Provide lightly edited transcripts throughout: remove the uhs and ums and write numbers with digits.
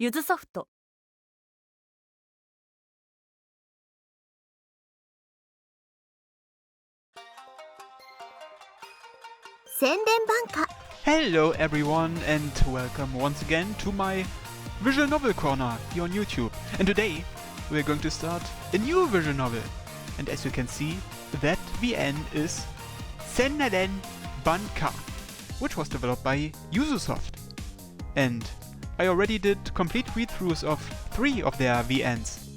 ゆずソフト Senren Banka. Hello everyone and welcome once again to my visual novel corner here on YouTube. And today we're going to start a new visual novel. And as you can see, that VN is Senren Banka, which was developed by Yuzusoft. And I already did complete read-throughs of 3 of their VNs.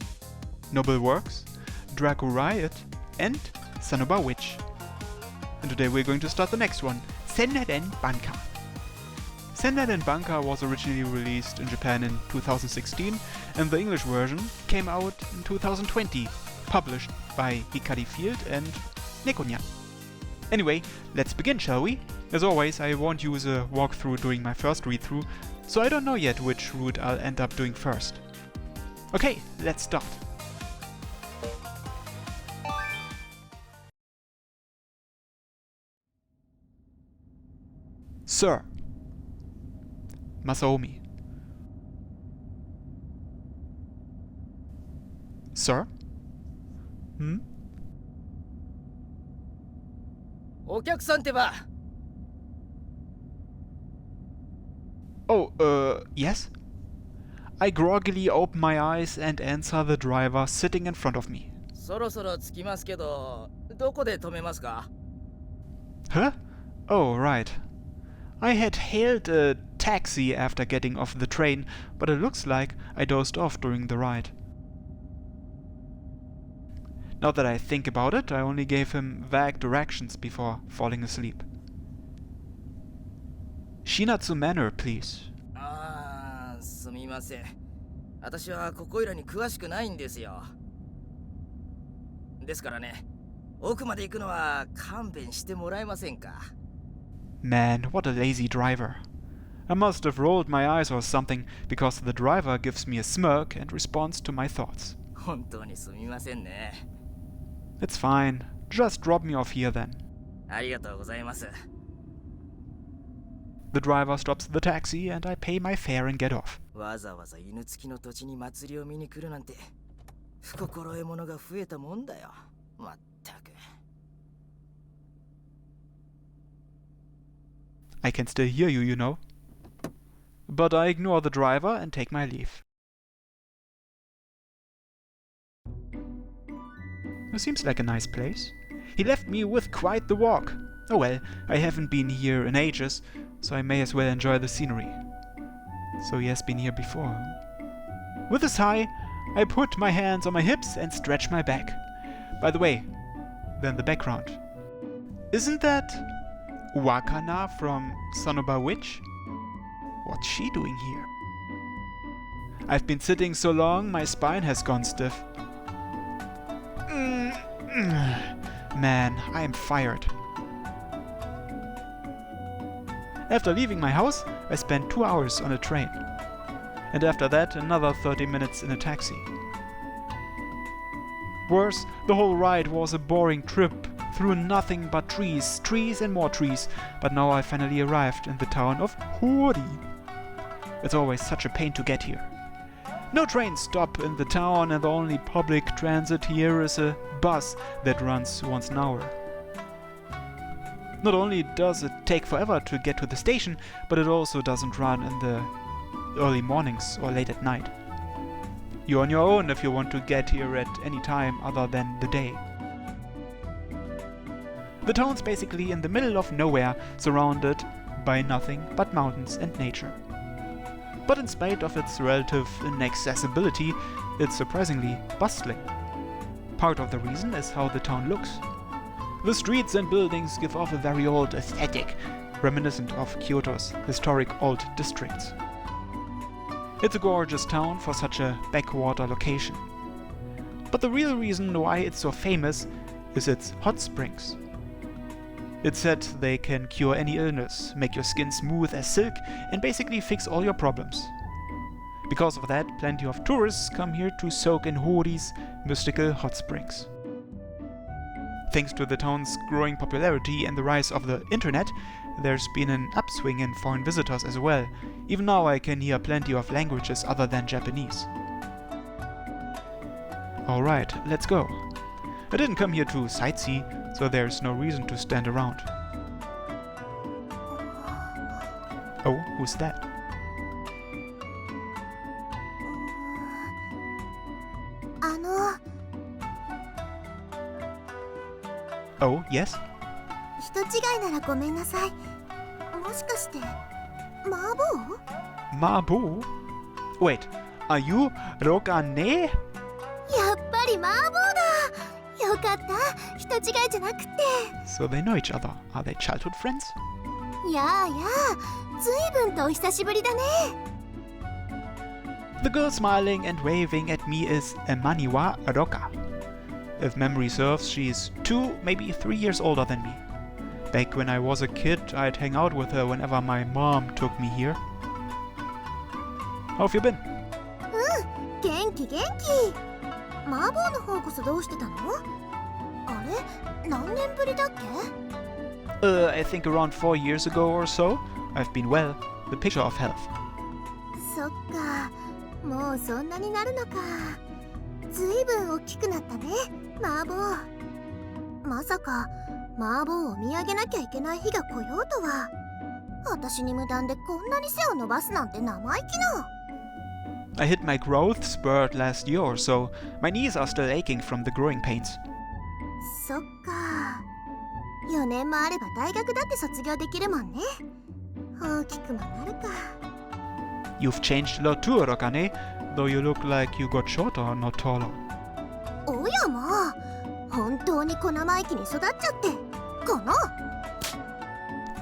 Noble Works, Draco Riot and Sanoba Witch. And today we're going to start the next one, Senren Banka. Senren Banka was originally released in Japan in 2016 and the English version came out in 2020, published by Hikari Field and Nekonya. Anyway, let's begin, shall we? As always, I won't use a walkthrough during my first read-through, so I don't know yet which route I'll end up doing first. Okay, let's start. Sir. Masaomi. Sir? Hmm? お客さんってば。 Oh, yes? I groggily open my eyes and answer the driver sitting in front of me. そろそろ着きますけど、どこで止めますか？ Huh? Oh, right. I had hailed a taxi after getting off the train, but it looks like I dozed off during the ride. Now that I think about it, I only gave him vague directions before falling asleep. Shinatsu Manor, please. ああ、すみません。私はここいらに詳しくないんですよ。ですからね、奥まで行くのは勘弁してもらえませんか？ Man, what a lazy driver. I must have rolled my eyes or something, because the driver gives me a smirk and responds to my thoughts. 本当にすみませんね。 It's fine. Just drop me off here then. ありがとうございます。 The driver stops the taxi and I pay my fare and get off. わざわざ犬付きの土地に祭りを見に来るなんて、不心得者が増えたもんだよ。まったく。 I can still hear you, you know. But I ignore the driver and take my leave. It seems like a nice place. He left me with quite the walk. Oh well, I haven't been here in ages, so I may as well enjoy the scenery. So he has been here before. With a sigh, I put my hands on my hips and stretch my back. By the way, then the background. Isn't that Wakana from Sanoba Witch? What's she doing here? I've been sitting so long, my spine has gone stiff. Man, I am fired. After leaving my house, I spent 2 hours on a train. And after that, another 30 minutes in a taxi. Worse, the whole ride was a boring trip through nothing but trees, trees and more trees, but now I finally arrived in the town of Hoori. It's always such a pain to get here. No trains stop in the town and the only public transit here is a bus that runs once an hour. Not only does it take forever to get to the station, but it also doesn't run in the early mornings or late at night. You're on your own if you want to get here at any time other than the day. The town's basically in the middle of nowhere, surrounded by nothing but mountains and nature. But in spite of its relative inaccessibility, it's surprisingly bustling. Part of the reason is how the town looks. The streets and buildings give off a very old aesthetic, reminiscent of Kyoto's historic old districts. It's a gorgeous town for such a backwater location. But the real reason why it's so famous is its hot springs. It's said they can cure any illness, make your skin smooth as silk, and basically fix all your problems. Because of that, plenty of tourists come here to soak in Hoori's mystical hot springs. Thanks to the town's growing popularity and the rise of the internet, there's been an upswing in foreign visitors as well. Even now I can hear plenty of languages other than Japanese. Alright, let's go. I didn't come here to sightsee, so there's no reason to stand around. Oh, who's that? Oh, yes? 人違いならごめんなさい。もしかして麻婆？ Mabo? Wait, are you Roka ne? やっぱり麻婆だ。よかった。人違いじゃなくて。So they know each other. Are they childhood friends? やあやあ、ずいぶんとお久しぶりだね。The girl smiling and waving at me is Emaniwa Roka. If memory serves, she's 2, maybe 3 years older than me. Back when I was a kid, I'd hang out with her whenever my mom took me here. How have you been? 元気元気。麻婆の方こそどうしてたの？あれ、何年ぶりだっけ？ I think around 4 years ago or so. I've been well. The picture of health. そっか、もうそんなになるのか。ずいぶん大きくなったね、麻婆。まさか麻婆を見上げなきゃいけない日が来ようとは。私に無断でこんなに背を伸ばすなんて生意気な。I hit my growth spurt last year or so. My knees are still aching from the growing pains. そっか。4年もあれば大学だって卒業できるもんね。大きくもなるか。You've changed a lot too, Rokane, though you look like you got shorter, not taller. おやまあ、本当に小生意気に育っちゃってかな。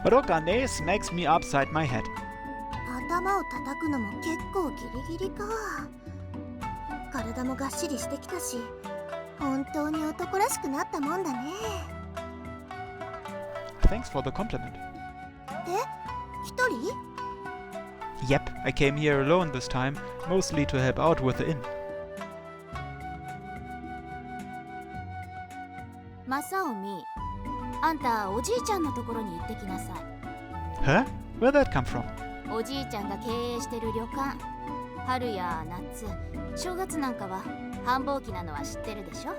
Rokane smacks me upside my head. 頭を叩くのも結構ギリギリか。体もがっしりしてきたし、本当に男らしくなったもんだね。Thanks for the compliment. で、一人？ Yep, I came here alone this time, mostly to help out with the inn. マサオミ、あんたおじいちゃんのところに行ってきなさい。 Huh? Where'd that come from? おじいちゃんが経営してる旅館。春や夏、正月なんかは繁忙期なのは知ってるでしょ。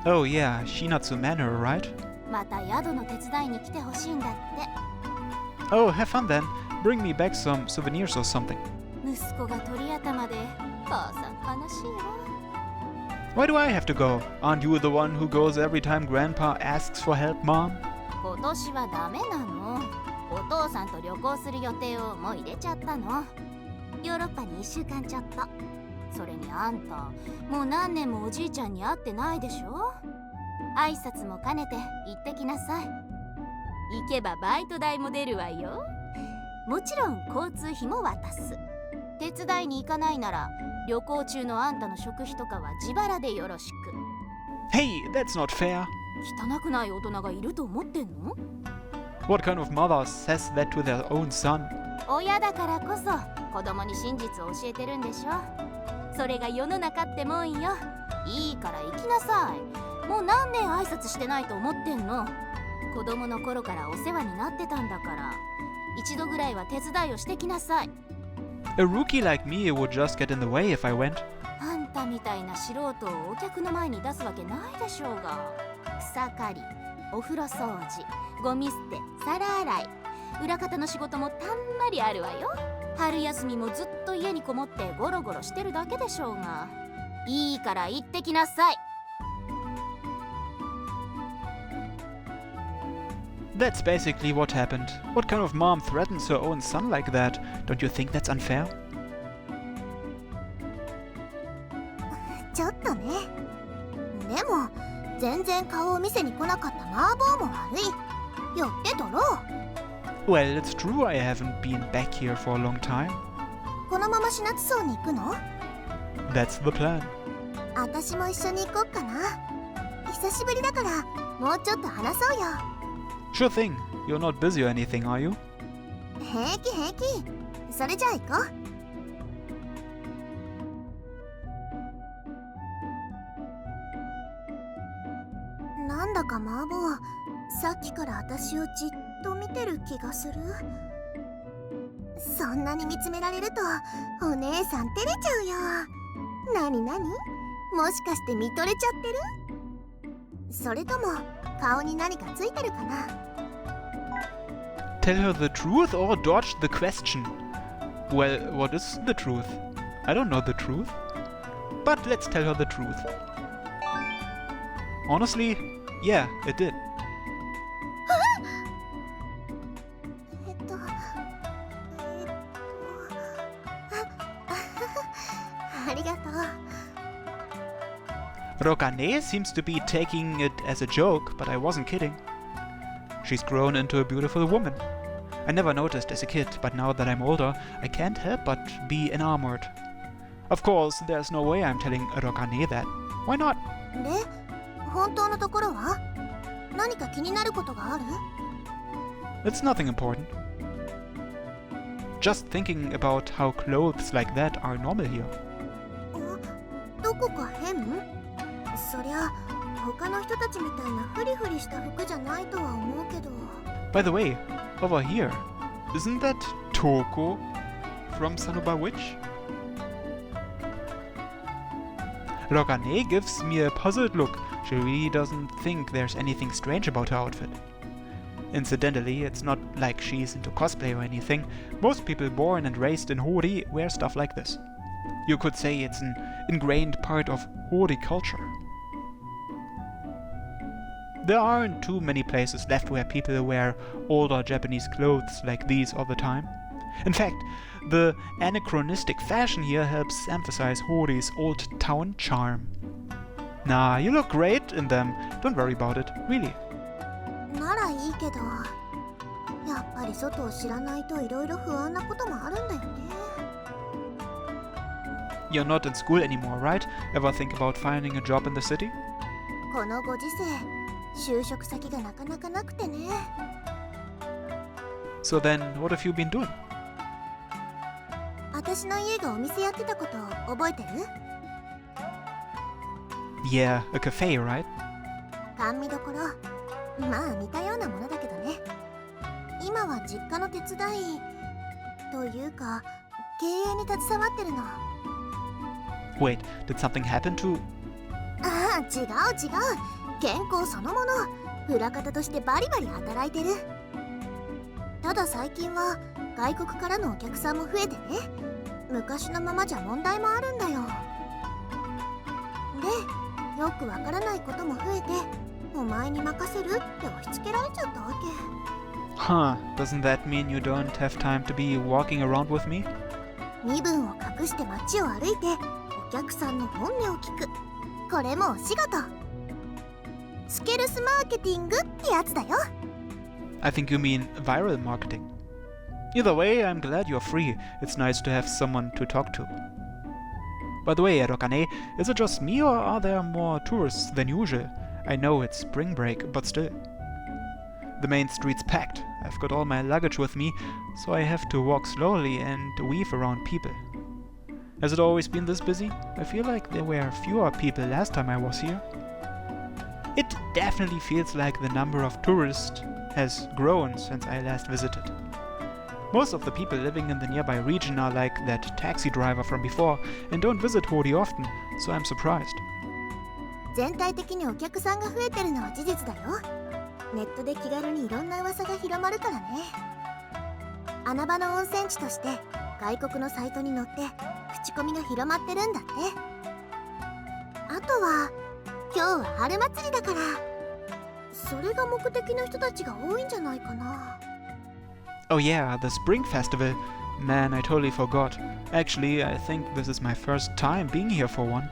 Oh yeah, Shinatsu Manor, right? また宿の手伝いに来てほしいんだって。 Oh, have fun then. Bring me back some souvenirs or something. 息子が鳥頭で母さん悲しいわ。 Why do I have to go? Aren't you the one who goes every time Grandpa asks for help, Mom? 今年はダメなの。お父さんと旅行する予定をもう入れちゃったの。ヨーロッパに1週間ちょっと。それにあんた、もう何年もおじいちゃんに会ってないでしょ。挨拶も兼ねて行ってきなさい。行けばバイト代も出るわよ。もちろん交通費も渡す。手伝いに行かないなら旅行中のあんたの食費とかは自腹でよろしく。 Hey, that's not fair. 汚くない大人がいると思ってんの？ What kind of mother says that to their own son? 親だからこそ子供に真実を教えてるんでしょ。それが世の中ってもんよ。いいから行きなさい。もう何年挨拶してないと思ってんの。子供の頃からお世話になってたんだから、一度ぐらいは手伝いをしてきなさい。 A rookie like me would just get in the way if I went. あんたみたいな素人をお客の前に出すわけないでしょうが。草刈り、お風呂掃除、ゴミ捨て、皿洗い、裏方の仕事もたんまりあるわよ。春休みもずっと家にこもってゴロゴロしてるだけでしょうが。いいから行ってきなさい。 That's basically what happened. What kind of mom threatens her own son like that? Don't you think that's unfair? ちょっとね。でも全然顔を見せに来なかった麻婆も悪い。よって取ろう。 Well, it's true I haven't been back here for a long time. このままシナツ荘に行くの？ That's the plan. 私も一緒に行こっかな。久しぶりだからもうちょっと話そうよ。 Sure thing. You're not busy or anything, are you? 平気平気。それじゃあ行こう。なんだか麻婆、さっきから私をじっと見てる気がする。そんなに見つめられるとお姉さん照れちゃうよ。なになに、もしかして見とれちゃってる？それとも顔に何かついてるかな？ Tell her the truth or dodge the question? Well, what is the truth? I don't know the truth. But let's tell her the truth. Honestly, yeah, it did. ありがとう。 Rokane seems to be taking it as a joke, but I wasn't kidding. She's grown into a beautiful woman. I never noticed as a kid, but now that I'm older, I can't help but be enamored. Of course, there's no way I'm telling Rokane that. Why not? で、本当のところは？何か気になることがある？ It's nothing important. Just thinking about how clothes like that are normal here. どこか変？そりゃ他の人たちみたいなフリフリした服じゃないとは思うけど。 By the way, over here, isn't that Toko from Sanoba Witch? Rokane gives me a puzzled look. She really doesn't think there's anything strange about her outfit. Incidentally, it's not like she's into cosplay or anything. Most people born and raised in Hoori wear stuff like this. You could say it's an ingrained part of Hoori culture. There aren't too many places left where people wear older Japanese clothes like these all the time. In fact, the anachronistic fashion here helps emphasize Hoori's old town charm. Nah, you look great in them. Don't worry about it, really. ならいいけど、やっぱり外を知らないといろいろ不安なこともあるんだよね。 You're not in school anymore, right? Ever think about finding a job in the city? このご時世、就職先がなかなかなくてね。 So then, what have you been doing? 私の家がお店やってたこと覚えてる？ Yeah, a cafe, right? 甘味どころ。まあ似たようなものだけどね。今は実家の手伝いというか経営に携わってるの。 Wait, did something happen to... ああ、違う違う。健康そのもの。裏方としてバリバリ働いてる。ただ最近は外国からのお客さんも増えてね。昔のままじゃ問題もあるんだよ。で、よくわからないことも増えて、お前に任せるって押し付けられちゃったわけ。 Huh, doesn't that mean you don't have time to be walking around with me? 身分を隠して街を歩いてお客さんの本音を聞く。これもお仕事。スケルスマーケティングってやつだよ。 I think you mean viral marketing. Either way, I'm glad you're free. It's nice to have someone to talk to. By the way, Rokane, is it just me or are there more tourists than usual? I know it's spring break, but still. The main street's packed. I've got all my luggage with me, so I have to walk slowly and weave around people. Has it always been this busy? I feel like there were fewer people last time I was here. It definitely feels like the number of tourists has grown since I last visited. Most of the people living in the nearby region are like that taxi driver from before and don't visit Hoori often, so I'm surprised. 全体的にお客さんが増えてるのは事実だよ。ネットで気軽にいろんな噂が広まるからね。穴場の温泉地として外国のサイトに載って口コミが広まってるんだって。あとは今日は春祭りだから、それが目的の人たちが多いんじゃないかな。 Oh yeah, the spring festival. Man, I totally forgot. Actually, I think this is my first time being here for one.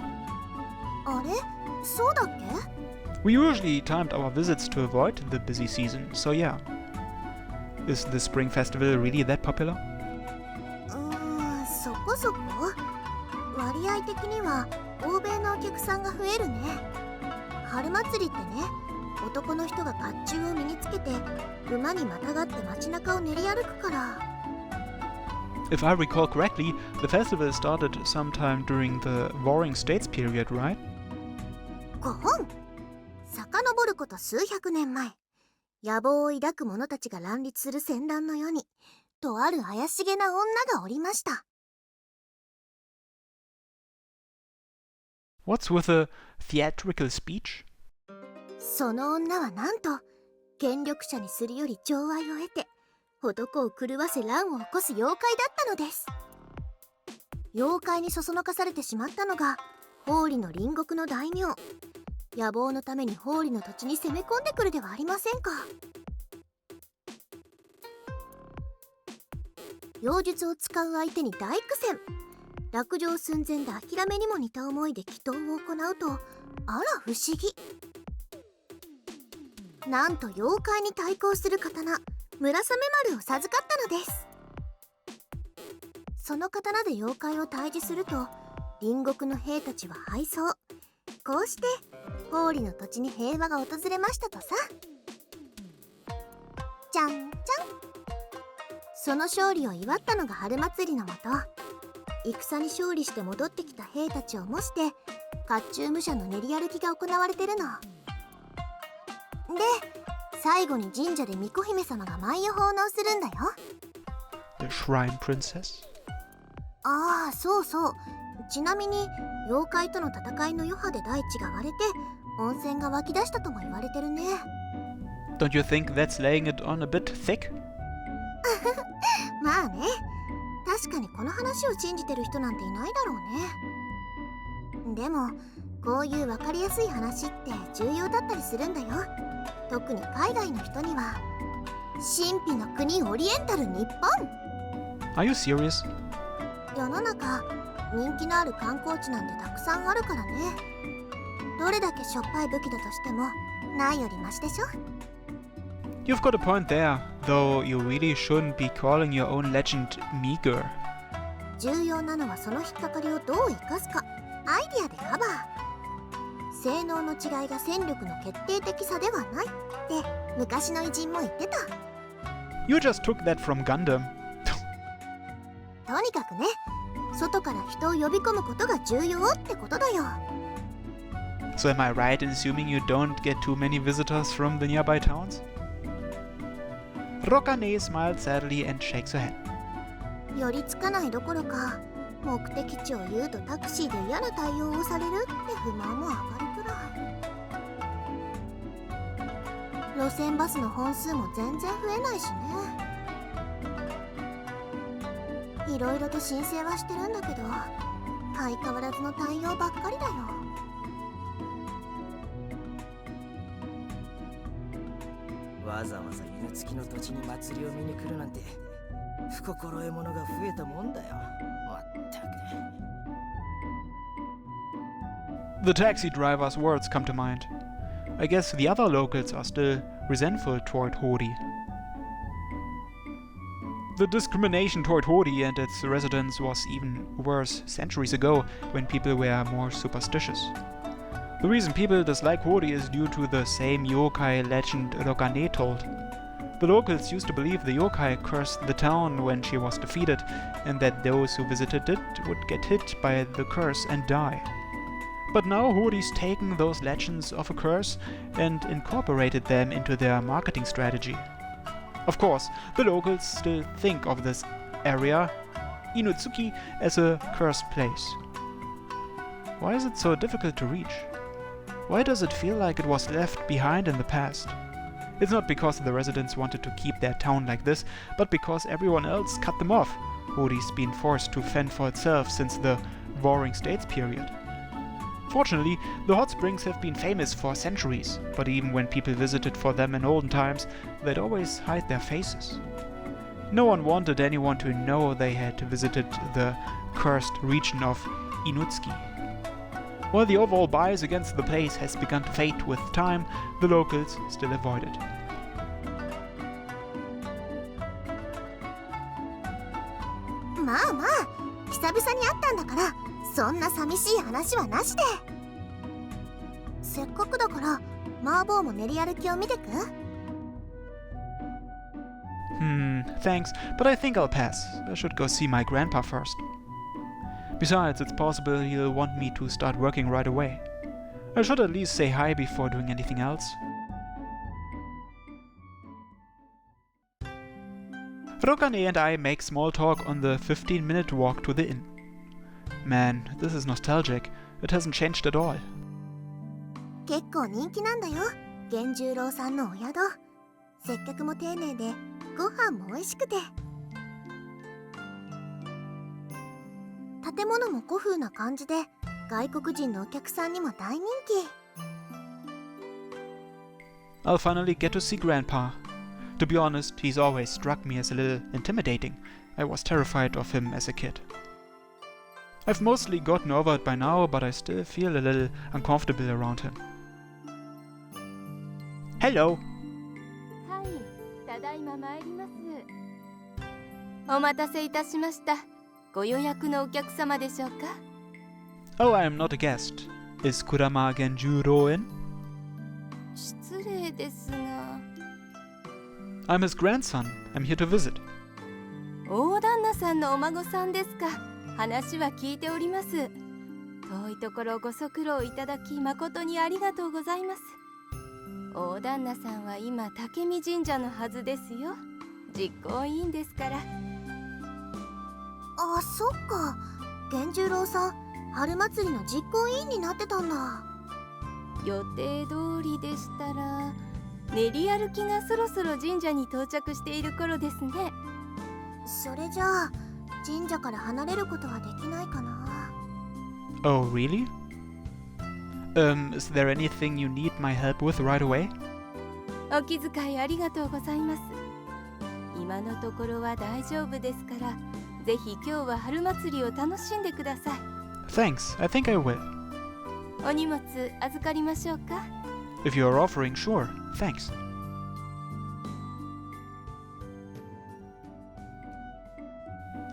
あれ、そうだっけ？ We usually timed our visits to avoid the busy season, so yeah. Is the spring festival really that popular? そこそこ。割合的には欧米のお客さんが増えるね。春祭りってね、男の人が甲冑を身につけて馬にまたがって街中を練り歩くから。 If I recall correctly, the festival started sometime during the Warring States period, right? 5本。遡ること数百年前、野望を抱く者たちが乱立する戦乱の世に、とある怪しげな女がおりました。What's with a theatrical speech? その女はなんと、権力者にするより寵愛を得て、男を狂わせ乱を起こす妖怪だったのです。妖怪にそそのかされてしまったのが、ホーリの隣国の大名。野望のためにホーリの土地に攻め込んでくるではありませんか。妖術を使う相手に大苦戦。落城寸前で諦めにも似た思いで祈祷を行うと、あら不思議。なんと妖怪に対抗する刀、村雨丸を授かったのです。その刀で妖怪を退治すると、隣国の兵たちは敗走。こうしてホーリの土地に平和が訪れましたとさ。じゃんじゃん。その勝利を祝ったのが春祭りのもと、戦に勝利して戻ってきた兵たちを模して甲冑武者の練り歩きが行われてるので、最後に神社で巫女姫様が舞を奉納するんだよ。 The Shrine Princess? ああ、そうそう。ちなみに妖怪との戦いの余波で大地が割れて温泉が湧き出したとも言われてるね。 Don't you think that's laying it on a bit thick? まあね、確かにこの話を信じてる人なんていないだろうね。でもこういう分かりやすい話って重要だったりするんだよ。特に海外の人には。神秘の国オリエンタル日本。 Are you serious? 世の中人気のある観光地なんてたくさんあるからね。どれだけしょっぱい武器だとしてもないよりマシでしょ。 You've got a point there, though you really shouldn't be calling your own legend meager. 重要なのはその引っかかりをどう生かすか。アイディアでカバー。性能の違いが戦力の決定的差ではないって昔の偉人も言ってた。 You just took that from Gundam. とにかくね、外から人を呼び込むことが重要ってことだよ。 So am I right in assuming you don't get too many visitors from the nearby towns? Roka smiles sadly and shakes her head. 寄りつかないどころか、目的地を言うとタクシーで嫌な対応をされるって不満も上がるくらい。路線バスの本数も全然増えないしね。いろいろと申請はしてるんだけど、相変わらずの対応ばっかりだよ。わざわざ犬付きの土地に祭りを見に来るなんて不心得者が増えたもんだよ。まったく。 The taxi driver's words come to mind. I guess the other locals are still resentful toward Hoori. The discrimination toward Hoori and its residents was even worse centuries ago, when people were more superstitious. The reason people dislike Hoori is due to the same yokai legend Rokane told. The locals used to believe the yokai cursed the town when she was defeated, and that those who visited it would get hit by the curse and die. But now Hoori's taken those legends of a curse and incorporated them into their marketing strategy. Of course, the locals still think of this area, Inutsuki, as a cursed place. Why is it so difficult to reach? Why does it feel like it was left behind in the past? It's not because the residents wanted to keep their town like this, but because everyone else cut them off. Hoori's been forced to fend for itself since the Warring States period. Fortunately, the hot springs have been famous for centuries, but even when people visited for them in olden times, they'd always hide their faces. No one wanted anyone to know they had visited the cursed region of Inutsuki. While the overall bias against the place has begun to fade with time, the locals still avoid it. まあまあ、久々に会ったんだからそんな寂しい話はなしで。せっかくだから麻婆も練り歩きを見てく？ Thanks, but I think I'll pass. I should go see my grandpa first. Besides, it's possible he'll want me to start working right away. I should at least say hi before doing anything else. Rokane and I make small talk on the 15-minute walk to the inn. Man, this is nostalgic. It hasn't changed at all. 結構人気なんだよ、源十郎さんのお宿。接客も丁寧でご飯も美味しくて、建物も古風な感じで外国人のお客さんにも大人気。 I'll finally get to see Grandpa. To be honest, he's always struck me as a little intimidating. I was terrified of him as a kid. I've mostly gotten over it by now, but I still feel a little uncomfortable around him. Hello! はい、ただいま参ります。お待たせいたしました。ご予約のお客様でしょうか？ Oh, I am not a guest. Is Kurama Genjuro in? 失礼ですが。I'm his grandson. I'm here to visit. 大旦那さんのお孫さんですか。話は聞いております。遠いところご足労いただき誠にありがとうございます。大旦那さんは今竹見神社のはずですよ。実行委員ですから。あ、そっか。源十郎さん、春祭りの実行委員になってたんだ。予定通りでしたら練り歩きがそろそろ神社に到着している頃ですね。それじゃあ神社から離れることはできないかな。 Oh, really? Is there anything you need my help with right away? お気遣いありがとうございます。今のところは大丈夫ですから、ぜひ今日は春祭りを楽しんでください。 Thanks, I think I will. お荷物預かりましょうか。 If you are offering, sure. Thanks.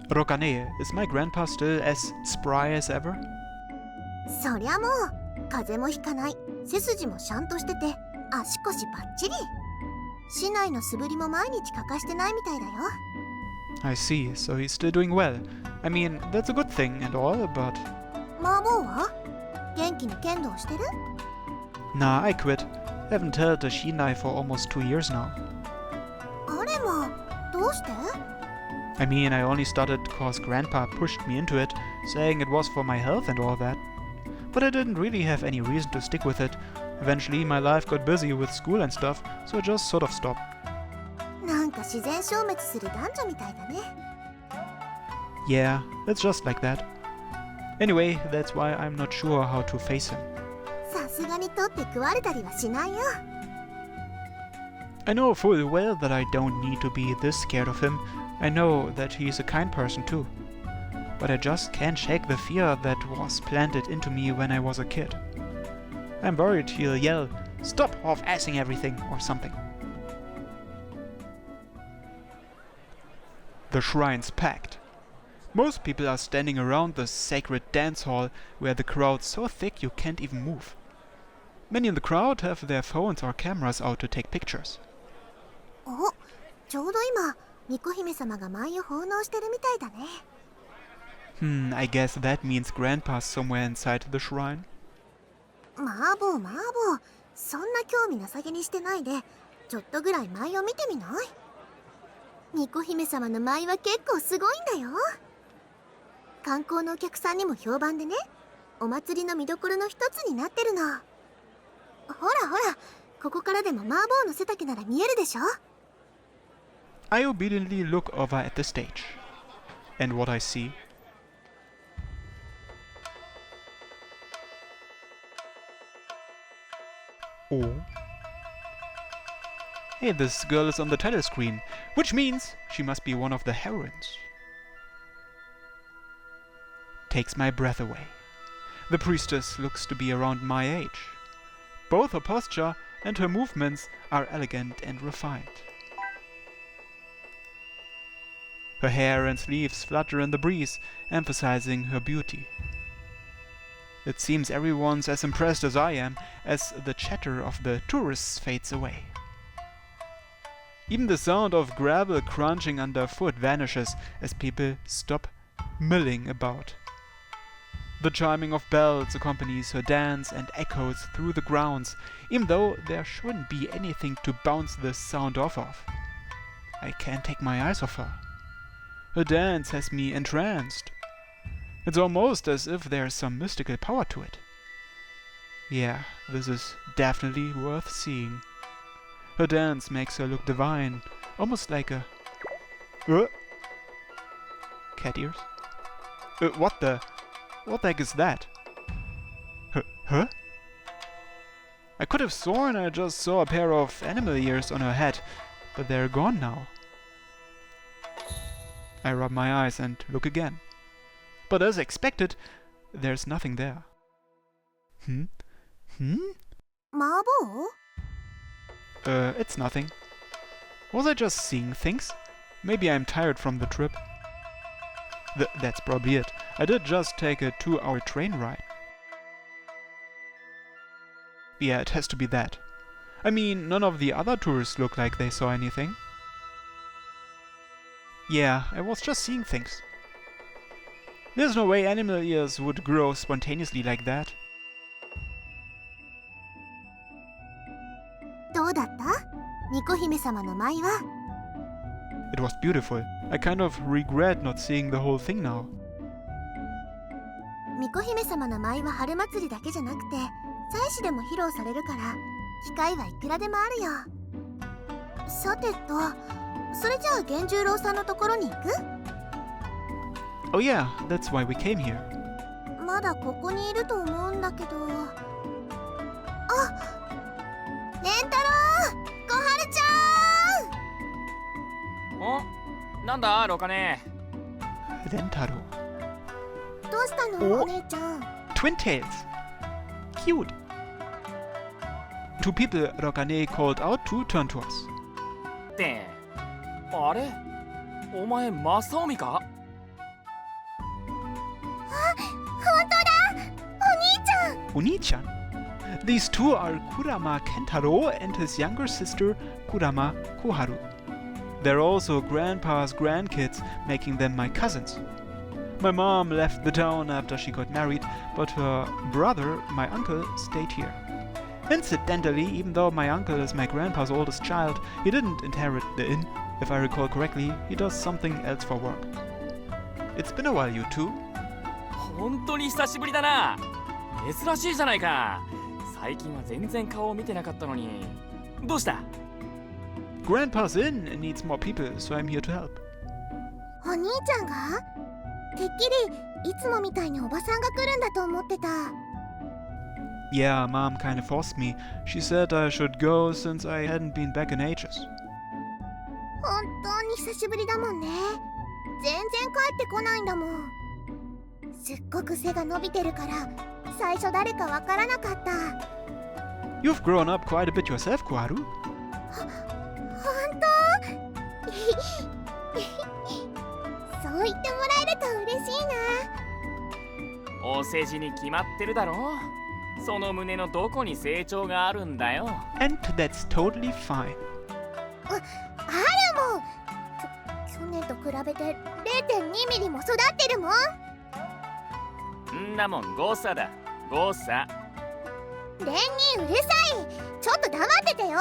Rokane, is my grandpa still as spry as ever? そりゃもう風邪もひかない、背筋もシャンとしてて足腰バッチリ。市内の素振りも毎日欠かしてないみたいだよ。 I see, so he's still doing well. I mean, that's a good thing and all, but... マーボーは元気に剣道してる？ Nah, I quit. Haven't held a shinai for almost 2 years now. あれま、どうして？ I mean, I only started cause Grandpa pushed me into it, saying it was for my health and all that. But I didn't really have any reason to stick with it. Eventually, my life got busy with school and stuff, so I just sort of stopped. なんか自然消滅する男女みたいだね。 Yeah, it's just like that. Anyway, that's why I'm not sure how to face him. さすがに取って食われたりはしないよ。 I know full well that I don't need to be this scared of him. I know that he's a kind person too. But I just can't shake the fear that was planted into me when I was a kid. I'm worried he'll yell, "Stop half-assing everything," or something. The shrine's packed. Most people are standing around the sacred dance hall where the crowd's so thick you can't even move. Many in the crowd have their phones or cameras out to take pictures. お、ちょうど今巫女姫様が舞を奉納してるみたいだね。I guess that means Grandpa's somewhere inside the shrine. マーボー、そんな興味なさげにしてないで、ちょっとぐらい舞を見てみない？巫女姫様の舞は結構すごいんだよ。観光のお客さんにも評判でね、お祭りの見どころの一つになってるの。ほらほら、ここからでもマーボーの背丈なら見えるでしょ。 I obediently look over at the stage. And what I see? Oh. Hey, this girl is on the title screen, which means she must be one of the heroines. Takes my breath away. The priestess looks to be around my age. Both her posture and her movements are elegant and refined. Her hair and sleeves flutter in the breeze, emphasizing her beauty. It seems everyone's as impressed as I am as the chatter of the tourists fades away. Even the sound of gravel crunching underfoot vanishes as people stop milling about. The chiming of bells accompanies her dance and echoes through the grounds, even though there shouldn't be anything to bounce this sound off of. I can't take my eyes off her. Her dance has me entranced. It's almost as if there's some mystical power to it. Yeah, this is definitely worth seeing. Her dance makes her look divine, almost like a... cat ears? What the heck is that? Huh? I could have sworn I just saw a pair of animal ears on her head, but they're gone now. I rub my eyes and look again. But as expected, there's nothing there. 麻婆 It's nothing. Was I just seeing things? Maybe I'm tired from the trip. That's probably it. I did just take a 2-hour train ride. Yeah, it has to be that. I mean, none of the other tourists look like they saw anything. Yeah, I was just seeing things. There's no way animal ears would grow spontaneously like that. どうだった？巫女姫様の舞は It was beautiful. I kind of regret not seeing the whole thing now. 巫女姫様の舞は春祭りだけじゃなくて祭祀でも披露されるから機会はいくらでもあるよ。さてと、それじゃあ源十郎さんのところに行く？ Oh yeah, that's why we came here. まだここにいると思うんだけど。あ、レンタロウ、小春ちゃん。お、なんだロカネ。Rentaro. どうしたの、お姉ちゃん。Twin tails. Cute. Two people Rokane called out to turn to us. ってあれお前正臣か？Oni-chan. These two are Kurama Kentaro and his younger sister Kurama Koharu. They're also grandpa's grandkids, making them my cousins. My mom left the town after she got married, but her brother, my uncle, stayed here. Incidentally, even though my uncle is my grandpa's oldest child, he didn't inherit the inn. If I recall correctly, he does something else for work. It's been a while, you two. 本当に久しぶりだな。珍しいじゃないか。最近は全然顔を見てなかったのに。どうした？ Grandpa's inn needs more people, so I'm here to help. お兄ちゃんが？てっきりいつもみたいにおばさんが来るんだと思ってた。Yeah, Mom kinda forced me. She said I should go since I hadn't been back in ages. 本当に久しぶりだもんね。全然帰ってこないんだもん。すっごく背が伸びてるから最初誰かわからなかった。 You've grown up quite a bit yourself, Koharu. 本当？そう言ってもらえると嬉しいな。お世辞に決まってるだろ。その胸のどこに成長があるんだよ。 And that's totally fine. あるもん。去年と比べて 0.2 ミリも育ってるもん。んなもん誤差だ。誤差。レンにうるさい。ちょっと黙っててよ。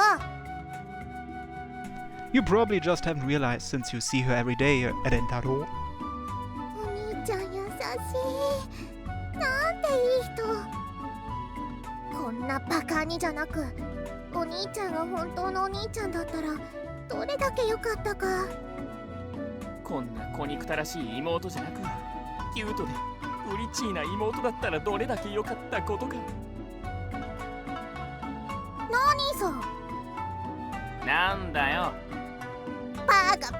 You probably just haven't realized since you see her every day, Rentaro. お兄ちゃん優しい。なんていい人。こんなバカにじゃなく、お兄ちゃんが本当のお兄ちゃんだったらどれだけ良かったか。こんな小憎たらしい妹じゃなく、キュートでウリチーな妹だったらどれだけ良かったことか。何そ？なんだよ。バカバカ。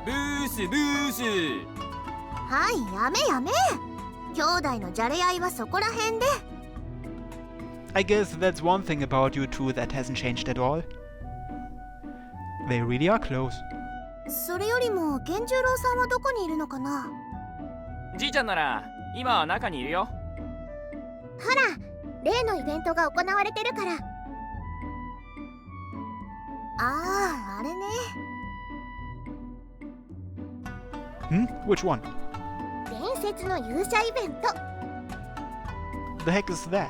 ブースブース。はい、やめやめ。兄弟のじゃれ合いはそこらへんで。I guess that's one thing about you two that hasn't changed at all. They really are close. それよりも源十郎さんはどこにいるのかな。じいちゃんなら今は中にいるよ。ほら、例のイベントが行われてるから。ああ、あれね。Which one? 伝説の勇者イベント。 The heck is that?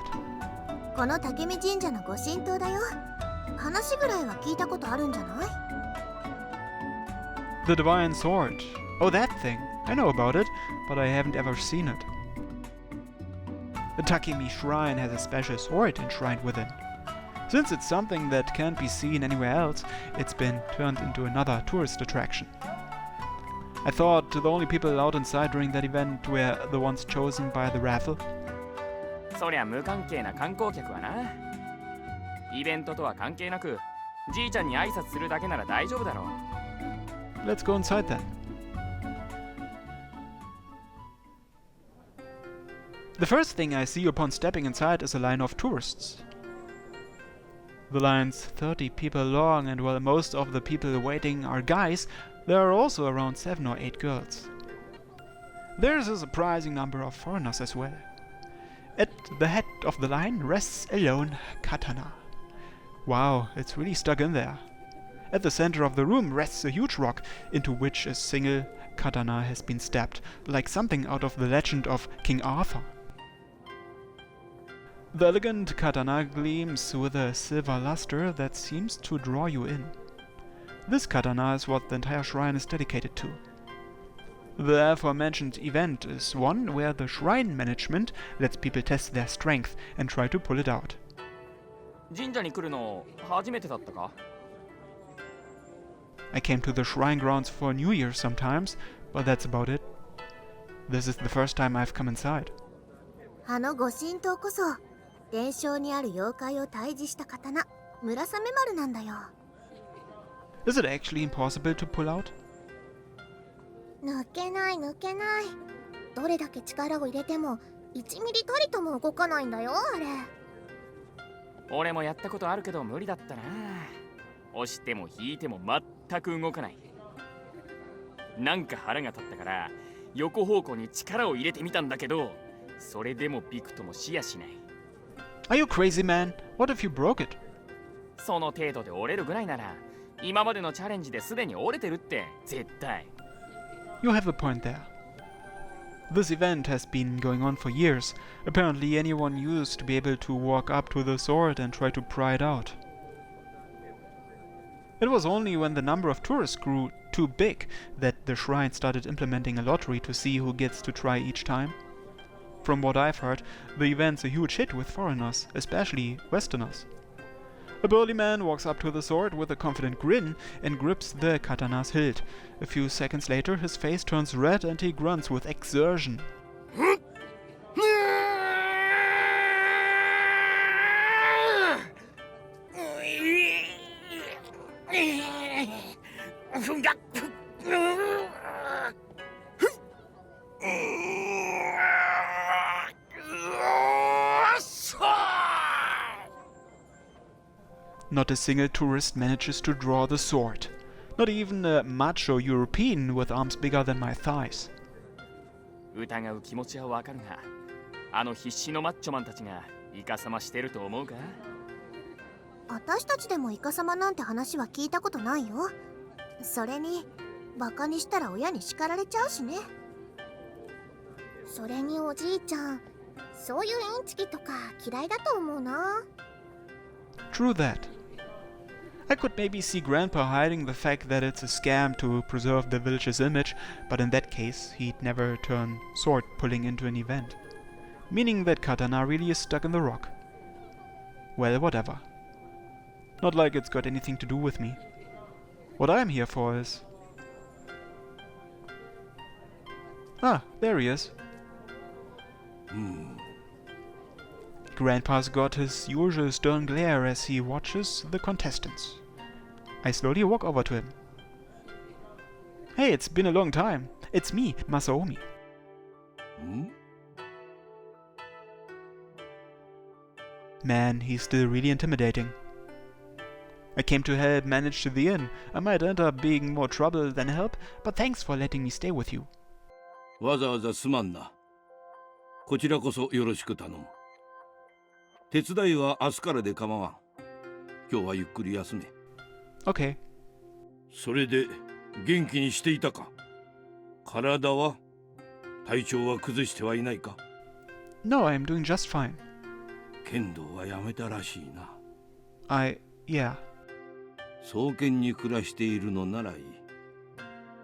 この竹見神社のご神灯だよ。話ぐらいは聞いたことあるんじゃない？ The Divine Sword. Oh, that thing. I know about it, but I haven't ever seen it. The Takemi Shrine has a special sword enshrined within. Since it's something that can't be seen anywhere else, it's been turned into another tourist attraction. I thought the only people allowed inside during that event were the ones chosen by the raffle. そりゃ無関係な観光客はな。イベントとは関係なく、じいちゃんに挨拶するだけなら大丈夫だろう。Let's go inside then. The first thing I see upon stepping inside is a line of tourists. The line's 30 people long, and while most of the people waiting are guys, there are also around 7 or 8 girls. There's a surprising number of foreigners as well. At the head of the line rests a lone katana. Wow, it's really stuck in there. At the center of the room rests a huge rock into which a single katana has been stabbed, like something out of the legend of King Arthur. The elegant katana gleams with a silver luster that seems to draw you in. This katana is what the entire shrine is dedicated to. The aforementioned event is one where the shrine management lets people test their strength and try to pull it out. 神社に来るの初めてだったか？ I came to the shrine grounds for New Year sometimes, but that's about it. This is the first time I've come inside. あの御神刀こそ伝承にある妖怪を退治した刀、村雨丸なんだよ。Is it actually impossible to pull out? 抜けない抜けない。どれだけ力を入れても1ミリたりとも動かないんだよ、あれ。俺もやったことあるけど無理だったな。押しても引いても全く動かない。なんか腹が立ったから横方向に力を入れてみたんだけど、それでもびくともしやしない。Are you crazy, man? What if you broke it? その程度で折れるぐらいなら、今までのチャレンジですでに折れてるって絶対。You have a point there. This event has been going on for years. Apparently anyone used to be able to walk up to the sword and try to pry it out. It was only when the number of tourists grew too big that the shrine started implementing a lottery to see who gets to try each time. From what I've heard, the event's a huge hit with foreigners, especially Westerners. A burly man walks up to the sword with a confident grin and grips the katana's hilt. A few seconds later, his face turns red and he grunts with exertion. Not a single tourist manages to draw the sword. Not even a macho European with arms bigger than my thighs. 疑う気持ちはわかるが、あの必死のマッチョマンたちがイカサマしてると思うか？私たちでもイカサマなんて話は聞いたことないよ。それにバカにしたら親に叱られちゃうしね。それにおじいちゃん、そういうインチキとか嫌いだと思うな。True that. I could maybe see Grandpa hiding the fact that it's a scam to preserve the village's image, but in that case, he'd never turn sword pulling into an event. Meaning that katana really is stuck in the rock. Well, whatever. Not like it's got anything to do with me. What I'm here for is... Ah, there he is. Grandpa's got his usual stern glare as he watches the contestants. I slowly walk over to him. Hey, it's been a long time. It's me, Masaomi. Man, he's still really intimidating. I came to help manage the inn. I might end up being more trouble than help, but thanks for letting me stay with you. わざわざすまんな。こちらこそよろしく頼む。手伝いは明日からで構わん。今日はゆっくり休め。Okay. それで元気にしていたか？体は？体調は崩してはいないか？ No, I'm doing just fine. 剣道はやめたらしいな。Yeah. 壮健に暮らしているのならいい。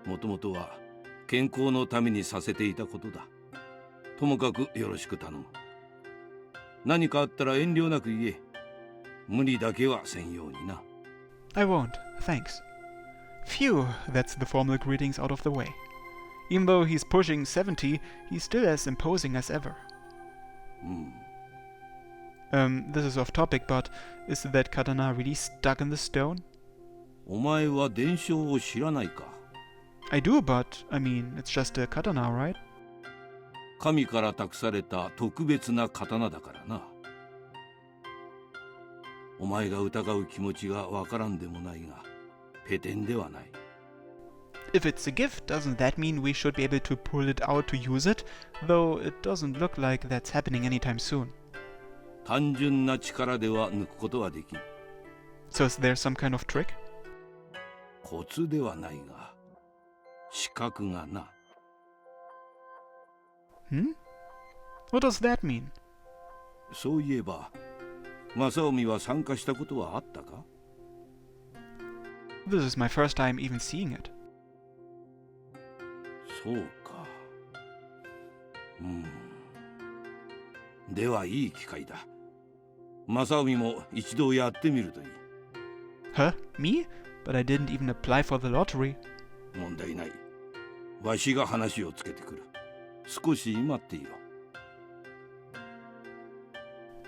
もともとは健康のためにさせていたことだ。ともかくよろしく頼む。何かあったら遠慮なく言え。無理だけはせんようにな。I won't, thanks. Phew, that's the formal greetings out of the way. Even though he's pushing 70, he's still as imposing as ever. This is off topic, but is that katana really stuck in the stone? お前は伝承を知らないか。I do, but, I mean, it's just a katana, right? 神から託された特別な刀だからな。お前が疑う気持ちがわからんでもないが、ペテンではない。If it's a gift, doesn't that mean we should be able to pull it out to use it? Though it doesn't look like that's happening anytime soon. 単純な力では抜くことはできん。So is there some kind of trick? コツではないが、資格がな。What does that mean? そういえば、正臣は参加したことはあったか？ This is my first time even seeing it. そうか。ではいい機会だ。正臣も一度やってみるといい。Huh? Me? But I didn't even apply for the lottery. 問題ない。わしが話をつけてくる。少し待っていろ。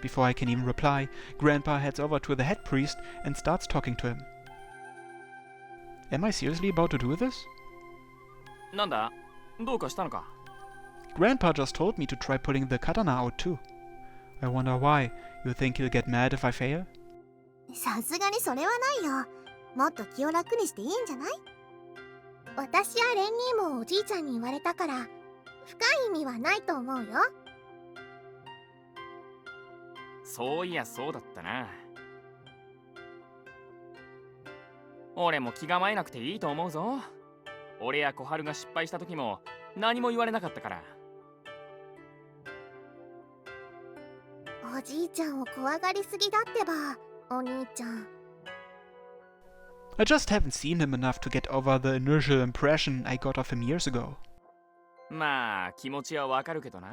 Before I can even reply, Grandpa heads over to the head priest and starts talking to him. Am I seriously about to do this? なんだ？どうかしたのか？ Grandpa just told me to try pulling the katana out too. I wonder why. You think he'll get mad if I fail? さすがにそれはないよ。もっと気を楽にしていいんじゃない？私やレンニーもおじいちゃんに言われたから、深い意味はないと思うよ。そういやそうだったな。俺も気構えなくていいと思うぞ。俺や小春が失敗した時も何も言われなかったから。おじいちゃんを怖がりすぎだってば、お兄ちゃん。I just haven't seen him enough to get over the initial impression I got of him years ago. まあ気持ちはわかるけどな。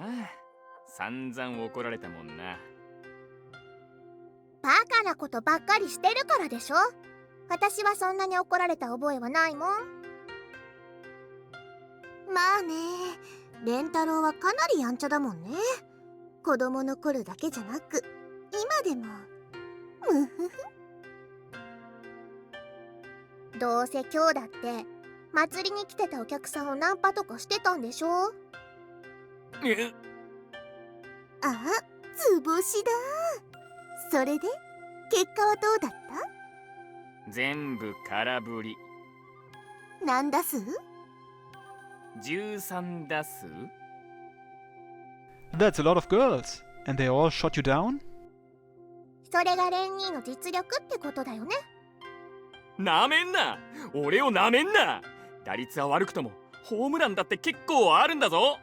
散々怒られたもんな。バカなことばっかりしてるからでしょ。私はそんなに怒られた覚えはないもん。まあね、レン太郎はかなりやんちゃだもんね。子供の頃だけじゃなく、今でも。むふふ。どうせ今日だって祭りに来てたお客さんをナンパとかしてたんでしょ。あ、図星だ。それで結果はどうだった？全部空振り。何打数？13打数？ That's a lot of girls. And they all shot you down? それがレン兄の実力ってことだよね。なめんな！俺をなめんな！打率は悪くともホームランだって結構あるんだぞ。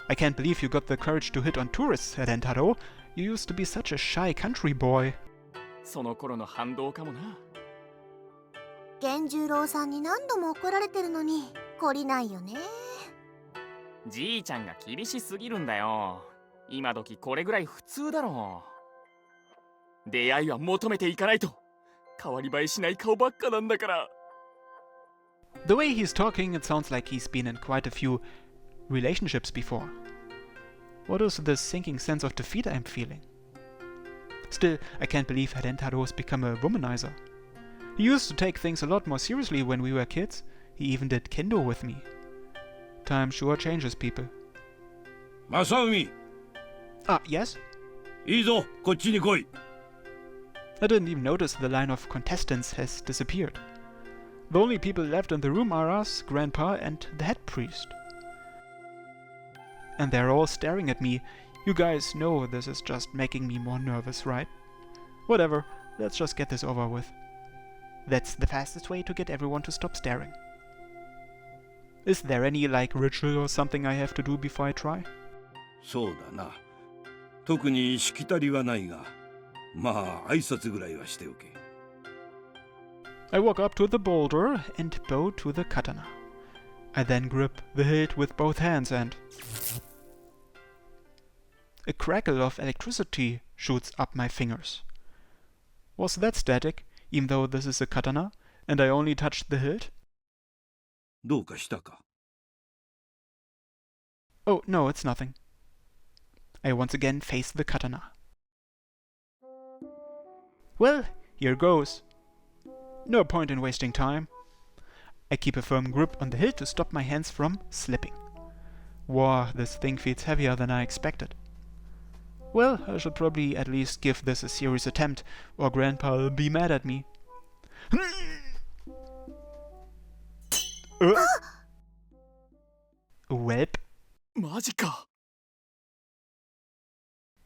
I can't believe you got the courage to hit on tourists, Rentaro. You used to be such a shy country boy. その頃の反動かもな。源十郎さんに何度も怒られてるのに懲りないよね。じいちゃんが厳しすぎるんだよ。今時これぐらい普通だろう。出会いは求めていかないと。変わり映えしない顔ばっかなんだから。 The way he's talking, it sounds like he's been in quite a few relationships before. What is this sinking sense of defeat I'm feeling? Still, I can't believe Rentaro's become a womanizer. He used to take things a lot more seriously when we were kids. He even did kendo with me. Time sure changes people. 正臣、Ah, yes? いいぞ、こっちに来い。I didn't even notice the line of contestants has disappeared. The only people left in the room are us, Grandpa, and the head priest. And they're all staring at me. You guys know this is just making me more nervous, right? Whatever, let's just get this over with. That's the fastest way to get everyone to stop staring. Is there any, ritual or something I have to do before I try? そうだな。特にしきたりはないが、まあ挨拶ぐらいはしておけ。I walk up to the boulder and bow to the katana. I then grip the hilt with both hands and... A crackle of electricity shoots up my fingers. Was that static, even though this is a katana, and I only touched the hilt? どうかしたか? Oh, no, it's nothing. I once again face the katana. Well, here goes. No point in wasting time. I keep a firm grip on the hilt to stop my hands from slipping. Wow, this thing feels heavier than I expected. Well, I should probably at least give this a serious attempt, or Grandpa will be mad at me. Welp. マジか。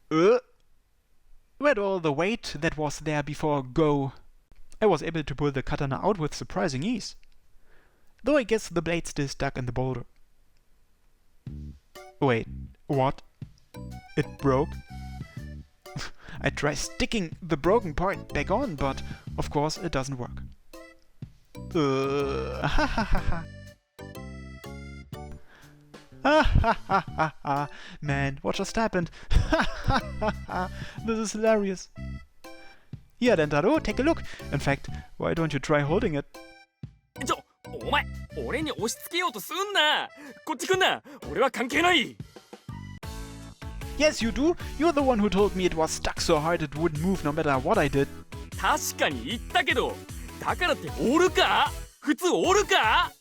Where'd all the weight that was there before go? I was able to pull the katana out with surprising ease. Though I guess the blade's still stuck in the boulder. Wait, what? It broke? I try sticking the broken part back on, but of course it doesn't work. Man, what just happened? This is hilarious. Here, Dentaro, take a look. In fact, why don't you try holding it? お前、俺に押し付けようとすんな。こっち来んな。俺は関係ない。 Yes, you do. You're the one who told me it was stuck so hard it wouldn't move no matter what I did. 確かに言ったけど、だからって折るか？普通折るか？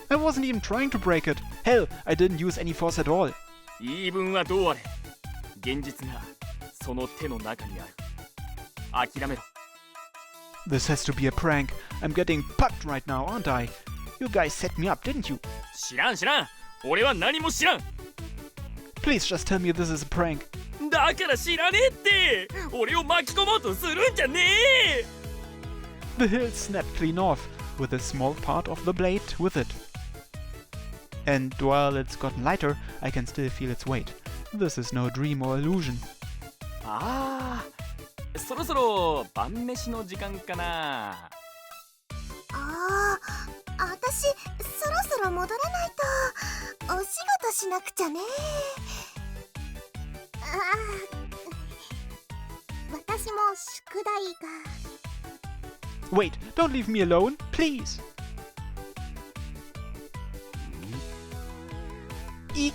I wasn't even trying to break it. Hell, I didn't use any force at all. 言い分はどうあれ。現実がその手の中にある。諦めろ。 This has to be a prank. I'm getting pucked right now, aren't I? You guys set me up, didn't you? 知らん。俺は何も知らん。 Please just tell me this is a prank. だから知らねえって。俺を巻き込もうとするんじゃねえ。 The hilt snapped clean off, with a small part of the blade with it. And while it's gotten lighter, I can still feel its weight. This is no dream or illusion. ああ、そろそろ晩飯の時間かな。私そろそろ戻らないとお仕事しなくちゃね。私も宿題が。 Wait, don't leave me alone, please. Eek.